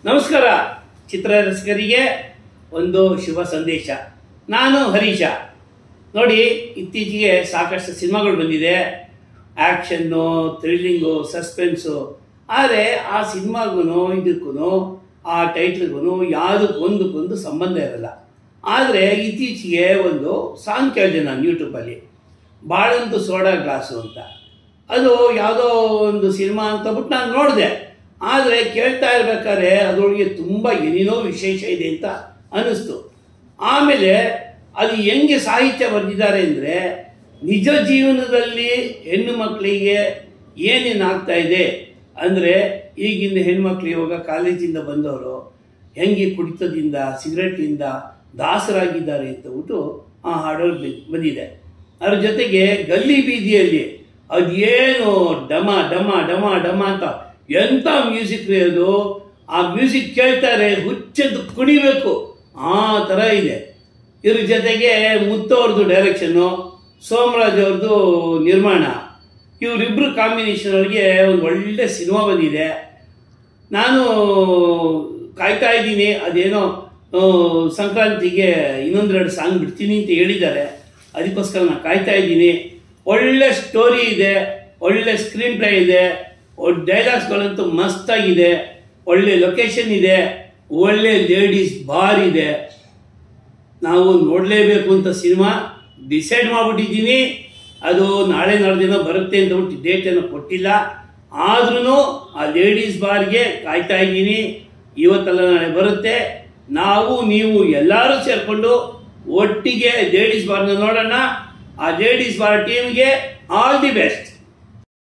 ನಮಸ್ಕಾರ ಚಿತ್ರರಸಿಕರಿಗೆ ಒಂದು ಶುಭ ಸಂದೇಶ. ನಾನು ಹರೀಶ. ನೋಡಿ, ಇತ್ತೀಚೆಗೆ ಸಾಕಷ್ಟು ಸಿನಿಮಾಗಳು ಬಂದಿದೆ, ಆ್ಯಕ್ಷನ್ನು, ಥ್ರಿಲ್ಲಿಂಗು, ಸಸ್ಪೆನ್ಸು. ಆದರೆ ಆ ಸಿನಿಮಾಗೂ ಇದಕ್ಕೂ ಆ ಟೈಟ್ಲ್ಗೂ ಯಾವುದಕ್ಕೊಂದಕ್ಕೊಂದು ಸಂಬಂಧ ಇರಲ್ಲ. ಆದರೆ ಇತ್ತೀಚೆಗೆ ಒಂದು ಸಾಂಗ್ ಕೇಳಿದೆ ನಾನು ಯೂಟ್ಯೂಬಲ್ಲಿ, ಬಾಳಂತು ಸೋಡಾ ಗ್ಲಾಸು ಅಂತ. ಅದು ಯಾವುದೋ ಒಂದು ಸಿನಿಮಾ ಅಂತ ಬಿಟ್ಟು ನಾನು ನೋಡಿದೆ. ಆದರೆ ಕೇಳ್ತಾ ಇರ್ಬೇಕಾದ್ರೆ ಅದರೊಳಗೆ ತುಂಬ ಏನೇನೋ ವಿಶೇಷ ಇದೆ ಅಂತ ಅನ್ನಿಸ್ತು. ಆಮೇಲೆ ಅದು ಹೆಂಗೆ ಸಾಹಿತ್ಯ ಬರೆದಿದ್ದಾರೆ ಅಂದರೆ, ನಿಜ ಜೀವನದಲ್ಲಿ ಹೆಣ್ಣು ಮಕ್ಕಳಿಗೆ ಏನೇನಾಗ್ತಾ ಇದೆ ಅಂದರೆ, ಈಗಿನ ಹೆಣ್ಮಕ್ಳು ಇವಾಗ ಕಾಲೇಜಿಂದ ಬಂದವರು ಹೆಂಗೆ ಕುಡಿತದಿಂದ, ಸಿಗರೆಟ್ನಿಂದ ದಾಸರಾಗಿದ್ದಾರೆ ಅಂತ ಬಿಟ್ಟು ಆ ಹಾಡೋದು ಬಂದಿದೆ. ಅದ್ರ ಜೊತೆಗೆ ಗಲ್ಲಿ ಬೀದಿಯಲ್ಲಿ ಅದೇನು ಡಮ ಡಮ ಡಮ ಡಮ ಅಂತ ಎಂಥ ಮ್ಯೂಸಿಕ್ ಅದು. ಆ ಮ್ಯೂಸಿಕ್ ಕೇಳ್ತಾರೆ ಹುಚ್ಚೆದ್ದು ಕುಣಿಬೇಕು, ಆ ಥರ ಇದೆ. ಇದ್ರ ಜೊತೆಗೆ ಮುತ್ತವ್ರದ್ದು ಡೈರೆಕ್ಷನ್ನು, ಸೋಮರಾಜ್ ಅವ್ರದ್ದು ನಿರ್ಮಾಣ, ಇವರಿಬ್ಬರು ಕಾಂಬಿನೇಷನ್ ಅವ್ರಿಗೆ ಒಂದು ಒಳ್ಳೆ ಸಿನಿಮಾ ಬಂದಿದೆ. ನಾನು ಕಾಯ್ತಾ ಇದ್ದೀನಿ. ಅದೇನೋ ಸಂಕ್ರಾಂತಿಗೆ ಇನ್ನೊಂದೆರಡು ಸಾಂಗ್ ಬಿಡ್ತೀನಿ ಅಂತ ಹೇಳಿದ್ದಾರೆ. ಅದಕ್ಕೋಸ್ಕರ ನಾನು ಕಾಯ್ತಾ ಇದ್ದೀನಿ. ಒಳ್ಳೆ ಸ್ಟೋರಿ ಇದೆ, ಒಳ್ಳೆ ಸ್ಕ್ರೀನ್ ಪ್ಲೇ ಇದೆ, ಡೈಲಾಗ್ಸ್ಗಳಂತೂ ಮಸ್ತಾಗಿದೆ, ಒಳ್ಳೆ ಲೊಕೇಶನ್ ಇದೆ, ಒಳ್ಳೆ ಲೇಡೀಸ್ ಬಾರ್ ಇದೆ. ನಾವು ನೋಡಲೇಬೇಕು ಅಂತ ಸಿನಿಮಾ ಡಿಸೈಡ್ ಮಾಡಿಬಿಟ್ಟಿದ್ದೀನಿ. ಅದು ನಾಳೆ ನಾಡ್ದಿನ ಬರುತ್ತೆ ಅಂತ ಬಿಟ್ಟು ಡೇಟನ್ನು ಕೊಟ್ಟಿಲ್ಲ. ಆದ್ರೂ ಆ ಲೇಡೀಸ್ ಬಾರ್ಗೆ ಕಾಯ್ತಾ ಇದ್ದೀನಿ. ಇವತ್ತೆಲ್ಲ ನಾಳೆ ಬರುತ್ತೆ. ನಾವು ನೀವು ಎಲ್ಲರೂ ಸೇರಿಕೊಂಡು ಒಟ್ಟಿಗೆ ಲೇಡೀಸ್ ಬಾರ್ನ ನೋಡೋಣ. ಆ ಲೇಡೀಸ್ ಬಾರ್ ಟೀಮ್ಗೆ ಆಲ್ ದಿ ಬೆಸ್ಟ್.